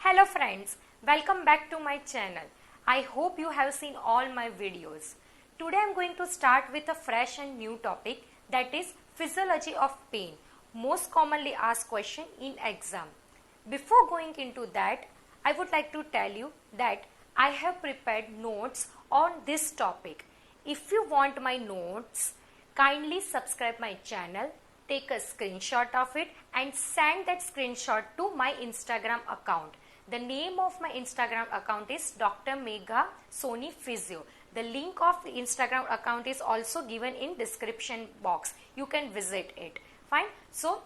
Hello friends, welcome back to my channel. I hope you have seen all my videos. Today I am going to start with a fresh and new topic, that is physiology of pain, most commonly asked question in exam. Before going into that, I would like to tell you that I have prepared notes on this topic. If you want my notes, kindly subscribe my channel, take a screenshot of it and send that screenshot to my Instagram account. The name of my Instagram account is Dr. Megha Soni Physio. The link of the Instagram account is also given in description box. You can visit it. Fine. So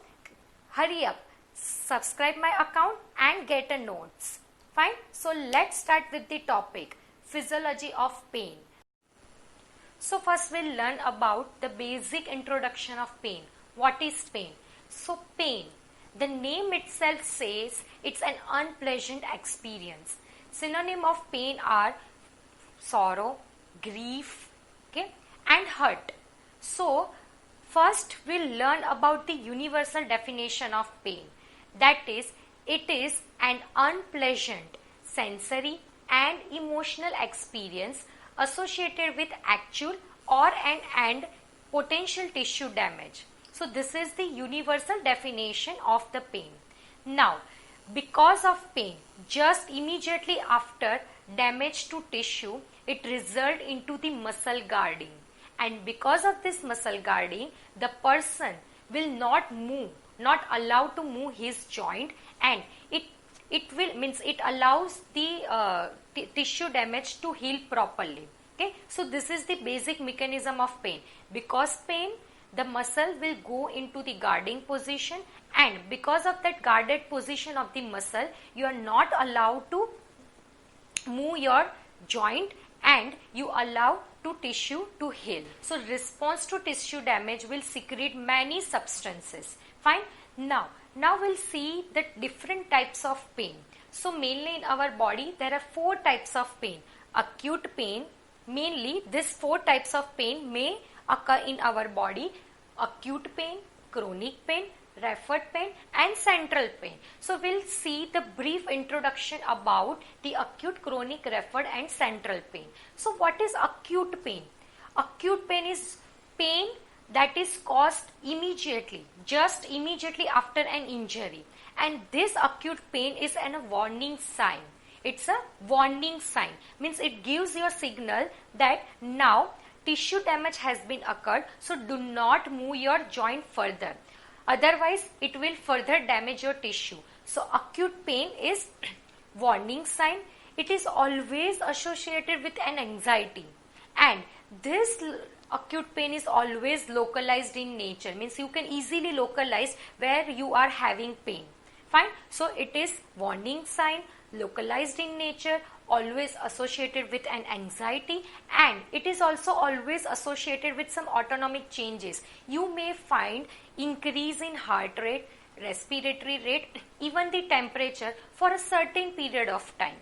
hurry up, subscribe my account and get a notes. Fine. So let's start with the topic, physiology of pain. So first we'll learn about the basic introduction of pain. What is pain? So pain, the name itself says it's an unpleasant experience. Synonym of pain are sorrow, grief, okay, and hurt. So first we'll learn about the universal definition of pain. That is, it is an unpleasant sensory and emotional experience associated with actual or and potential tissue damage. So this is the universal definition of the pain. Now, because of pain, just immediately after damage to tissue, it results into the muscle guarding. And because of this muscle guarding, the person will not move, not allowed to move his joint, and it allows the tissue damage to heal properly. Okay, so this is the basic mechanism of pain. Because pain, the muscle will go into the guarding position, and because of that guarded position of the muscle, you are not allowed to move your joint and you allow to tissue to heal. So response to tissue damage will secrete many substances. Fine. Now we'll see the different types of pain. So mainly in our body there are 4 types of pain. Acute pain, mainly these 4 types of pain may occur in our body: acute pain, chronic pain, referred pain and central pain. So we'll see the brief introduction about the acute, chronic, referred and central pain. So what is acute pain? Acute pain is pain that is caused immediately, just immediately after an injury, and this acute pain is a warning sign. It's a warning sign, means it gives you a signal that now tissue damage has been occurred, so do not move your joint further, otherwise it will further damage your tissue. So acute pain is warning sign. It is always associated with an anxiety, and this acute pain is always localized in nature, means you can easily localize where you are having pain. Fine. So it is warning sign, localized in nature, always associated with an anxiety, and it is also always associated with some autonomic changes. You may find increase in heart rate, respiratory rate, even the temperature for a certain period of time.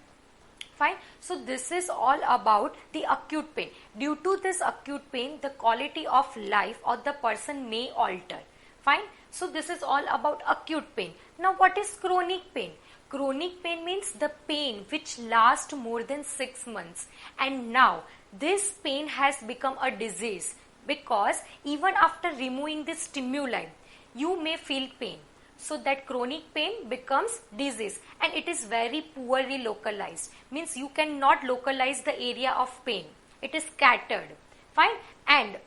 Fine. So this is all about the acute pain. Due to this acute pain, the quality of life of the person may alter. Fine. So this is all about acute pain. Now what is chronic pain? Chronic pain means the pain which lasts more than 6 months, and now this pain has become a disease, because even after removing the stimuli, you may feel pain. So that chronic pain becomes disease, and it is very poorly localized, means you cannot localize the area of pain. It is scattered. Fine. And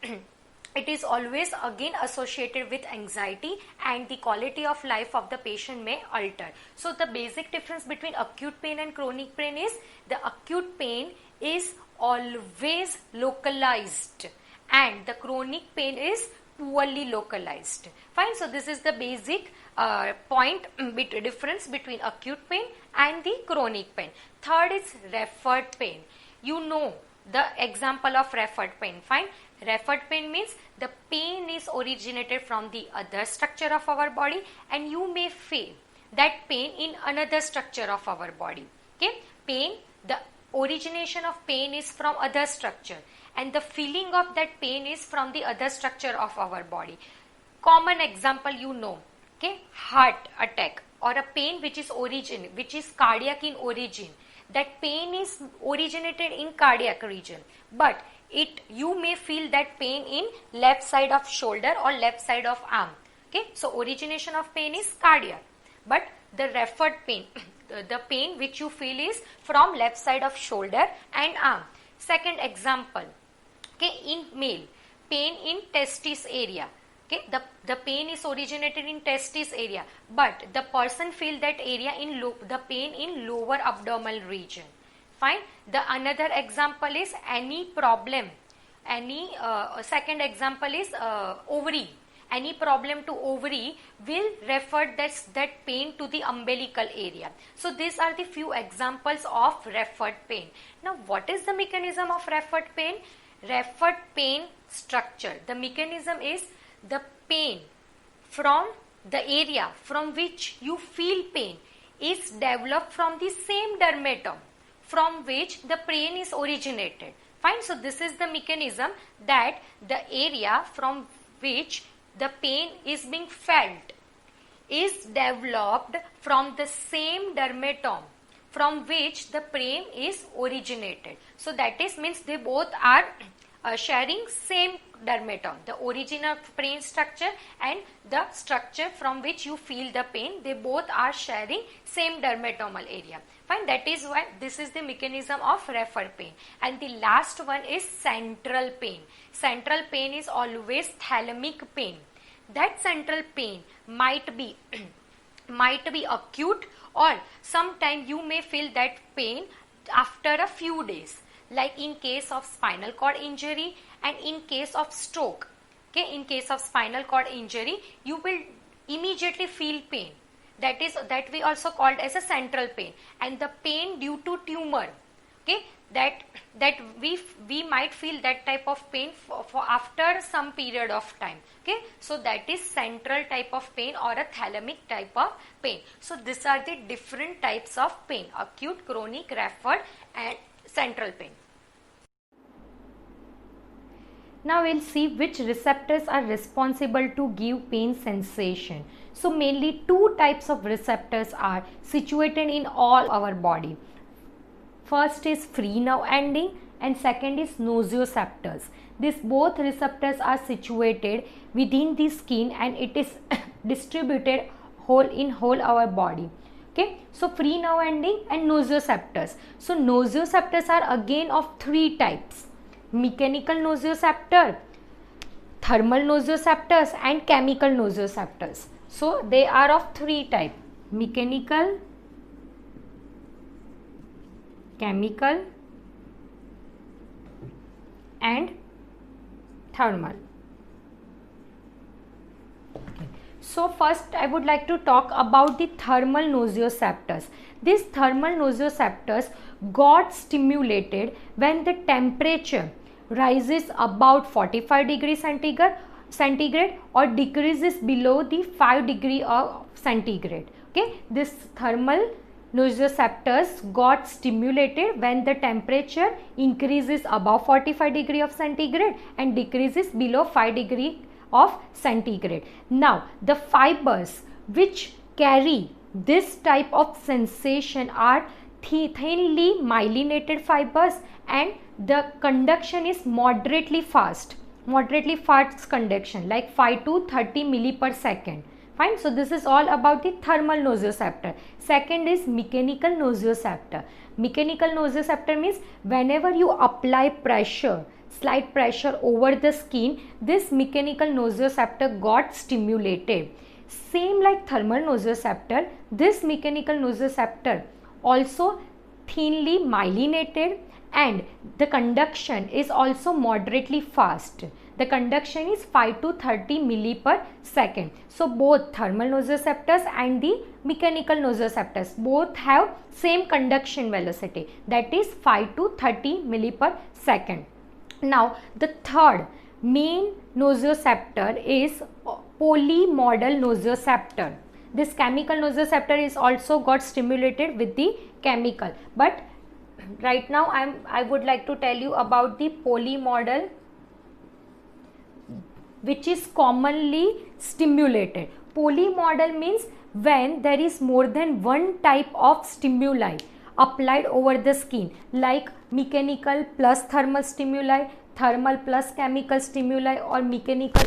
it is always again associated with anxiety, and the quality of life of the patient may alter. So the basic difference between acute pain and chronic pain is the acute pain is always localized and the chronic pain is poorly localized. Fine. So this is the basic difference between acute pain and the chronic pain. Third is referred pain. You know the example of referred pain. Fine. Referred pain means the pain is originated from the other structure of our body, and you may feel that pain in another structure of our body. Okay. Pain, the origination of pain is from other structure, and the feeling of that pain is from the other structure of our body. Common example, you know, okay, heart attack. or a pain which is cardiac in origin, that pain is originated in cardiac region, but you may feel that pain in left side of shoulder or left side of arm. Okay, so origination of pain is cardiac, but the referred pain, the pain which you feel is from left side of shoulder and arm. Second example, okay, in male, pain in testis area. Okay, the pain is originated in testis area, but the person feel that area in the pain in lower abdominal region. Fine. The another example is any problem. Second example is ovary. Any problem to ovary will refer that pain to the umbilical area. So these are the few examples of referred pain. Now what is the mechanism of referred pain? Referred pain structure. The mechanism is the pain from the area from which you feel pain is developed from the same dermatome from which the pain is originated. Fine. So this is the mechanism, that the area from which the pain is being felt is developed from the same dermatome from which the pain is originated. So that is means they both are sharing same dermatome, the origin of pain structure and the structure from which you feel the pain, they both are sharing same dermatomal area. Fine, that is why this is the mechanism of referred pain. And the last one is central pain. Central pain is always thalamic pain. That central pain might be acute, or sometime you may feel that pain after a few days, like in case of spinal cord injury and in case of stroke. Okay, in case of spinal cord injury, you will immediately feel pain. That we also called as a central pain, and the pain due to tumor. Okay, that we might feel that type of pain for after some period of time. Okay, so that is central type of pain or a thalamic type of pain. So these are the different types of pain: acute, chronic, referred and central pain. Now we'll see which receptors are responsible to give pain sensation. So mainly two types of receptors are situated in all our body. First is free nerve ending and second is nociceptors. These both receptors are situated within the skin and it is distributed whole our body. Okay, so free nerve ending and nociceptors. So nociceptors are again of three types: mechanical nociceptor, thermal nociceptors and chemical nociceptors. So they are of three types: mechanical, chemical and thermal. Okay. So first I would like to talk about the thermal nociceptors. These thermal nociceptors got stimulated when the temperature rises about 45 degrees centigrade or decreases below the 5 degree of centigrade. Okay, this thermal nociceptors got stimulated when the temperature increases above 45 degree of centigrade and decreases below 5 degree of centigrade. Now the fibers which carry this type of sensation are thinly myelinated fibers and the conduction is moderately fast conduction, like 5 to 30 milli per second. Fine. So this is all about the thermal nociceptor. Second is mechanical nociceptor. Mechanical nociceptor means whenever you apply pressure, slight pressure over the skin, this mechanical nociceptor got stimulated. Same like thermal nociceptor, this mechanical nociceptor also thinly myelinated and the conduction is also moderately fast. The conduction is 5 to 30 milli per second. So both thermal nociceptors and the mechanical nociceptors both have same conduction velocity, that is 5 to 30 milli per second. Now the third main nociceptor is polymodal nociceptor. This chemical nociceptor is also got stimulated with the chemical, but right now I would like to tell you about the polymodal, which is commonly stimulated. Polymodal means when there is more than one type of stimuli applied over the skin, like mechanical plus thermal stimuli, thermal plus chemical stimuli, or mechanical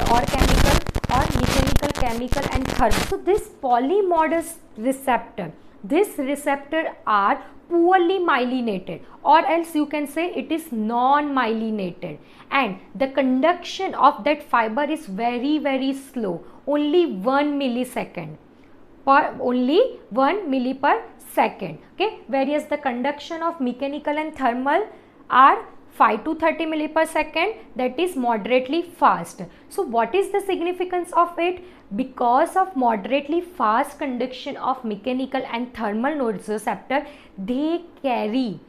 chemical and thermal. So this polymorphous receptor, this receptor are poorly myelinated, or else you can say it is non-myelinated, and the conduction of that fiber is very slow, only 1 millisecond per only 1 milli per second. Okay, whereas the conduction of mechanical and thermal are 5 to 30 milli per second, that is moderately fast. So what is the significance of it? Because of moderately fast conduction of mechanical and thermal nociceptor, they carry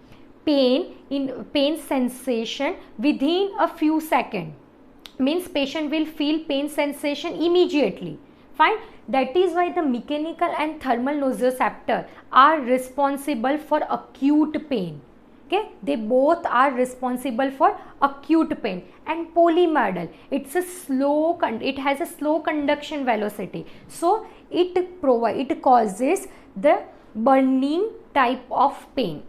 pain sensation within a few seconds. Means patient will feel pain sensation immediately. Fine. That is why the mechanical and thermal nociceptor are responsible for acute pain. Okay, they both are responsible for acute pain. And polymodal, it has a slow conduction velocity, so it causes the burning type of pain.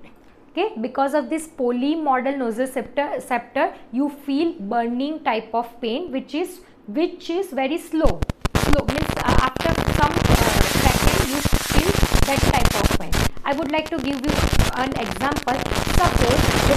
Okay, because of this polymodal nociceptor, you feel burning type of pain, which is very slow. Means after some second you feel that type of pain. I would like to give you an example. Suppose the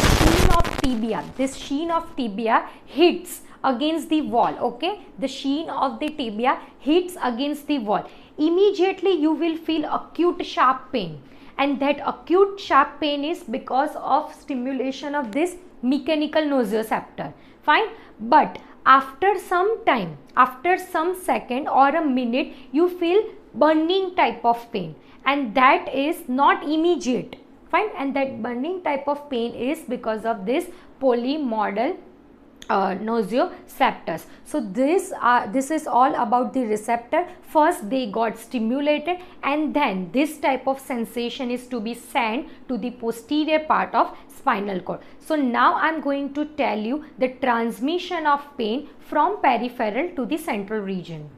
sheen of tibia hits against the wall. Okay, the sheen of the tibia hits against the wall. Immediately you will feel acute sharp pain, and that acute sharp pain is because of stimulation of this mechanical nociceptor. Fine. But after some time, after some second or a minute, you feel burning type of pain, and that is not immediate. Fine. And that burning type of pain is because of this polymodal nociceptors. So this is all about the receptor. First they got stimulated, and then this type of sensation is to be sent to the posterior part of spinal cord. So now I am going to tell you the transmission of pain from peripheral to the central region.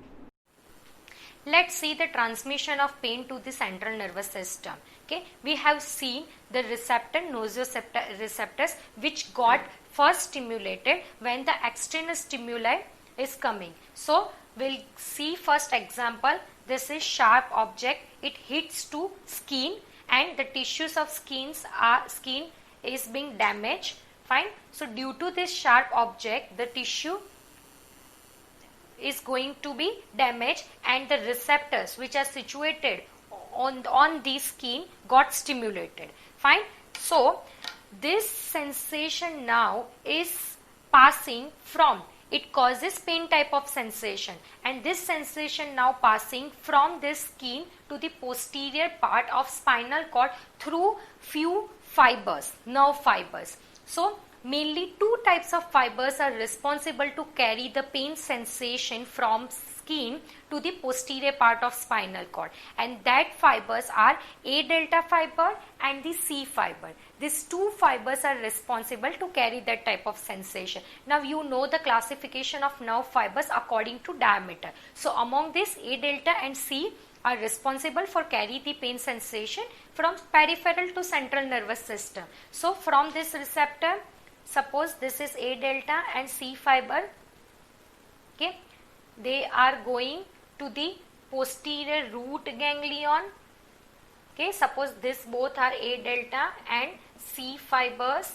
Let's see the transmission of pain to the central nervous system. Okay, we have seen the nociceptors which got first stimulated when the external stimuli is coming. So we'll see first example. This is sharp object. It hits to skin, and the tissues of skin is being damaged. Fine. So due to this sharp object, the tissue is going to be damaged, and the receptors which are situated on the skin got stimulated. Fine. So this sensation now is passing from, it causes pain type of sensation, and this sensation now passing from this skin to the posterior part of spinal cord through few fibers, nerve fibers. So mainly two types of fibers are responsible to carry the pain sensation from skin to the posterior part of spinal cord, and that fibers are A delta fiber and the C fiber. These two fibers are responsible to carry that type of sensation. Now you know the classification of nerve fibers according to diameter. So among this, A delta and C are responsible for carry the pain sensation from peripheral to central nervous system. So from this receptor, suppose this is A delta and C fiber. Okay, they are going to the posterior root ganglion. Okay, suppose this both are A delta and C fibers.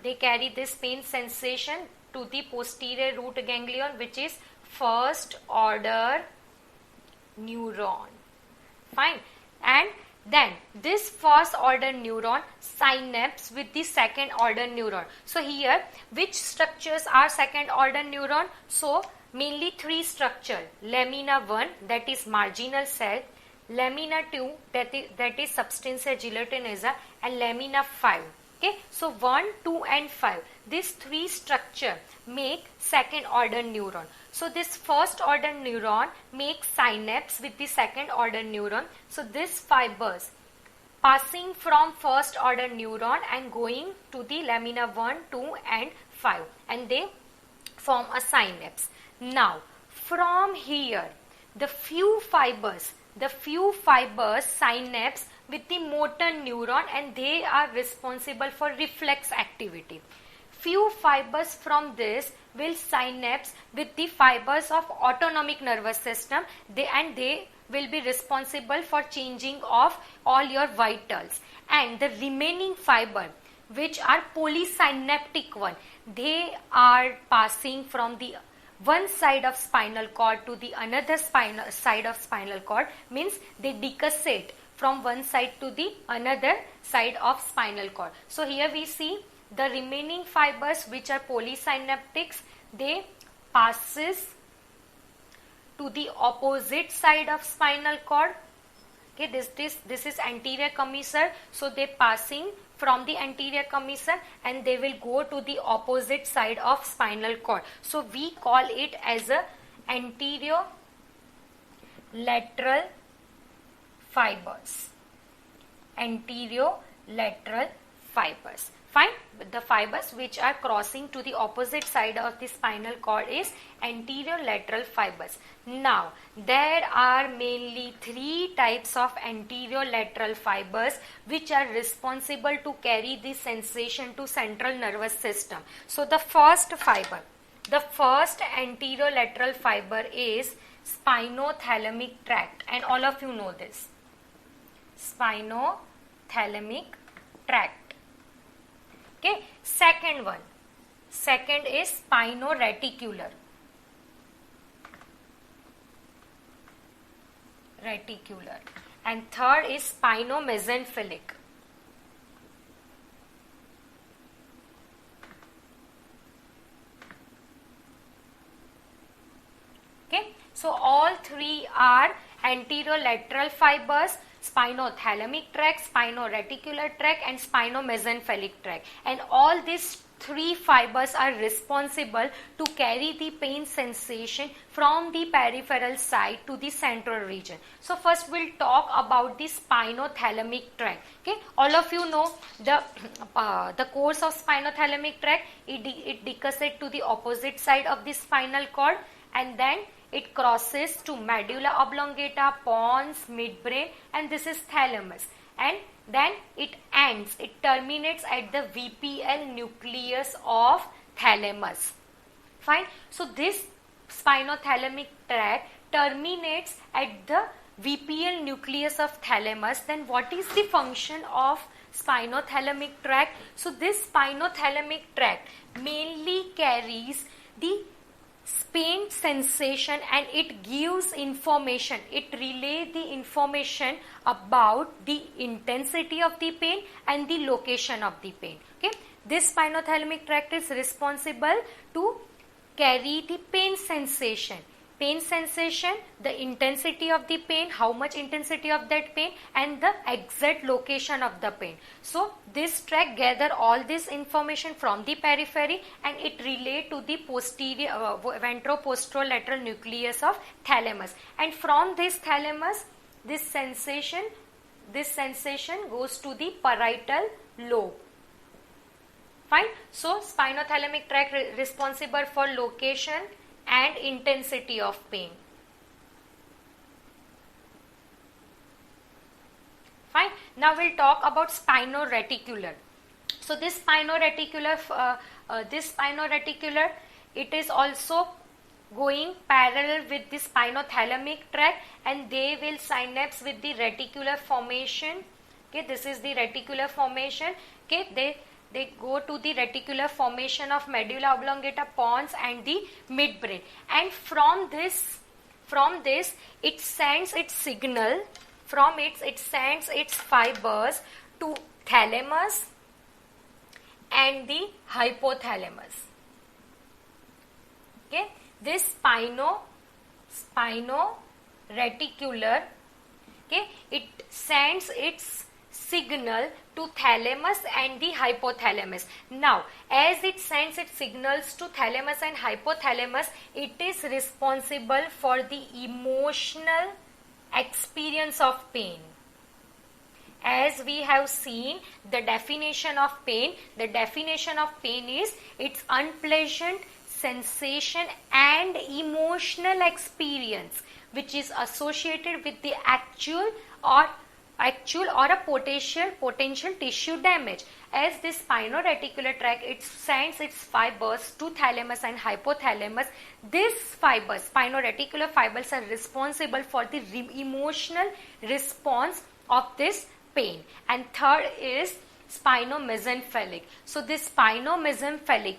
They carry this pain sensation to the posterior root ganglion, which is first order neuron. Fine. And then this first order neuron synapse with the second order neuron. So here which structures are second order neuron? So mainly three structure: lamina 1, that is marginal cell; lamina 2, that is substantia gelatinosa; and lamina 5. Okay, so 1, 2 and 5, these three structure make second order neuron. So this first order neuron makes synapse with the second order neuron. So this fibers passing from first order neuron and going to the lamina 1, 2 and 5, and they form a synapse. Now from here the few fibers the few fibers synapse with the motor neuron, and they are responsible for reflex activity. Few fibers from this will synapse with the fibers of autonomic nervous system, and they will be responsible for changing of all your vitals. And the remaining fiber, which are polysynaptic one, they are passing from the one side of spinal cord to the another side of spinal cord, means they decussate from one side to the another side of spinal cord. So here we see the remaining fibers, which are polysynaptics, they passes to the opposite side of spinal cord. Okay, this is anterior commissure, so they passing from the anterior commissure and they will go to the opposite side of spinal cord. So we call it as a anterior lateral fibers. Anterior lateral fibers. Fine. The fibers which are crossing to the opposite side of the spinal cord is anterior lateral fibers. Now, there are mainly three types of anterior lateral fibers which are responsible to carry the sensation to central nervous system. So, the first anterior lateral fiber is spinothalamic tract, and all of you know this. Spinothalamic tract. Okay, second is spinoreticular. And third is spinomesenphalic. Okay, so all three are anterior lateral fibers: spinothalamic tract, spinoreticular tract, and spinomesenphalic tract. And all these three fibers are responsible to carry the pain sensation from the peripheral side to the central region. So first we'll talk about the spinothalamic tract. Okay, all of you know the course of spinothalamic tract. It decussates to the opposite side of the spinal cord, and then it crosses to medulla oblongata, pons, midbrain, and this is thalamus. And then it terminates at the VPL nucleus of thalamus. Fine. So this spinothalamic tract terminates at the VPL nucleus of thalamus. Then what is the function of spinothalamic tract? So this spinothalamic tract mainly carries the pain sensation, and it gives information, it relays the information about the intensity of the pain and the location of the pain. Okay, this spinothalamic tract is responsible to carry the pain sensation, the intensity of the pain, how much intensity of that pain, and the exact location of the pain. So this tract gather all this information from the periphery and it relate to the posterior ventroposterolateral nucleus of thalamus. And from this thalamus, this sensation goes to the parietal lobe. Fine. So spinothalamic tract responsible for location and intensity of pain. Fine. Now we'll talk about spinoreticular. So this spinoreticular, it is also going parallel with the spinothalamic tract, and they will synapse with the reticular formation. Okay, this is the reticular formation. Okay, they go to the reticular formation of medulla oblongata, pons, and the midbrain. And from this it sends its signal, it sends its fibers to thalamus and the hypothalamus. Okay, this spinoreticular, okay, it sends its signal to thalamus and the hypothalamus. Now, as it sends its signals to thalamus and hypothalamus, it is responsible for the emotional experience of pain. As we have seen the definition of pain is its unpleasant sensation and emotional experience which is associated with the actual or a potential tissue damage. As this spino-reticular tract, it sends its fibers to thalamus and hypothalamus. These fibers, spino-reticular fibers, are responsible for the emotional response of this pain. And third is spino-mesencephalic. So this spino-mesencephalic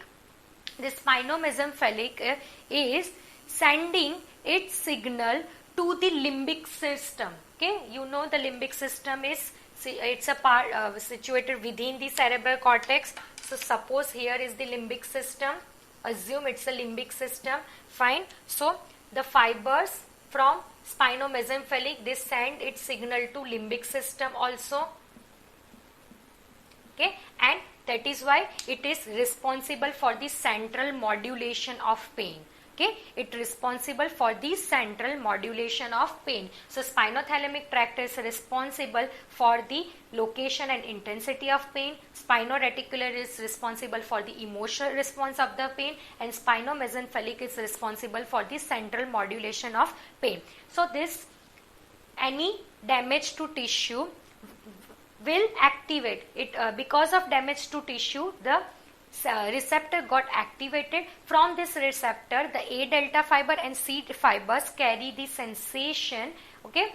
is sending its signal to the limbic system. Okay, you know the limbic system is, it's a part situated within the cerebral cortex. So suppose here is the limbic system, assume it's a limbic system, fine. So the fibers from spino-mesencephalic, they send its signal to limbic system also. Okay, and that is why it is responsible for the central modulation of pain. Okay, it is responsible for the central modulation of pain. So spinothalamic tract is responsible for the location and intensity of pain. Spino-reticular is responsible for the emotional response of the pain, and spino-mesencephalic is responsible for the central modulation of pain. So this, any damage to tissue will activate it, because of damage to tissue, the receptor got activated. From this receptor, the A delta fiber and C fibers carry the sensation, okay,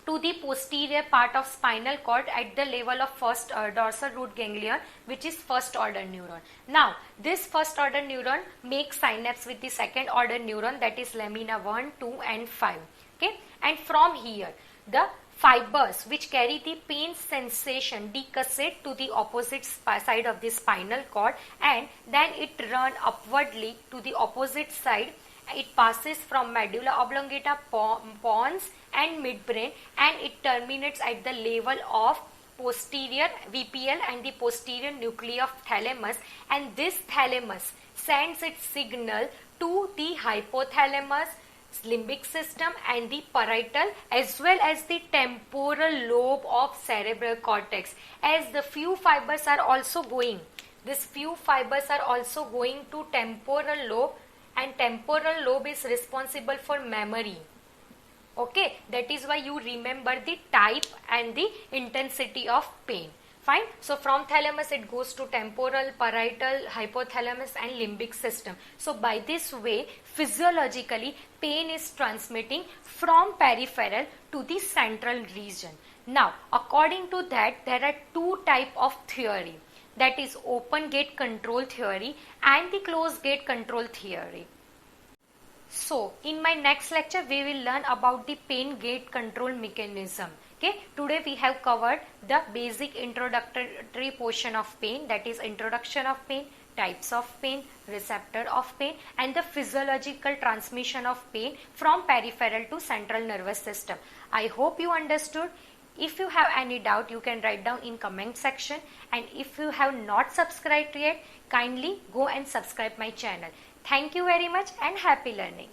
to the posterior part of spinal cord at the level of first dorsal root ganglion, which is first order neuron. Now this first order neuron makes synapse with the second order neuron, that is lamina 1, 2 and 5. Okay, and from here the fibers which carry the pain sensation decussate to the opposite side of the spinal cord, and then it run upwardly to the opposite side. It passes from medulla oblongata, pons and midbrain, and it terminates at the level of posterior VPL and the posterior nuclei of thalamus, and this thalamus sends its signal to the hypothalamus, limbic system and the parietal as well as the temporal lobe of cerebral cortex. As the few fibers are also going, these few fibers are also going to temporal lobe, and temporal lobe is responsible for memory. Okay, that is why you remember the type and the intensity of pain. Fine. So from thalamus it goes to temporal, parietal, hypothalamus and limbic system. So by this way, physiologically, pain is transmitting from peripheral to the central region. Now, according to that, there are two types of theory. That is open gate control theory and the closed gate control theory. So, in my next lecture, we will learn about the pain gate control mechanism. Okay, today we have covered the basic introductory portion of pain, that is introduction of pain, types of pain, receptor of pain and the physiological transmission of pain from peripheral to central nervous system. I hope you understood. If you have any doubt, you can write down in comment section, and if you have not subscribed yet, kindly go and subscribe my channel. Thank you very much and happy learning.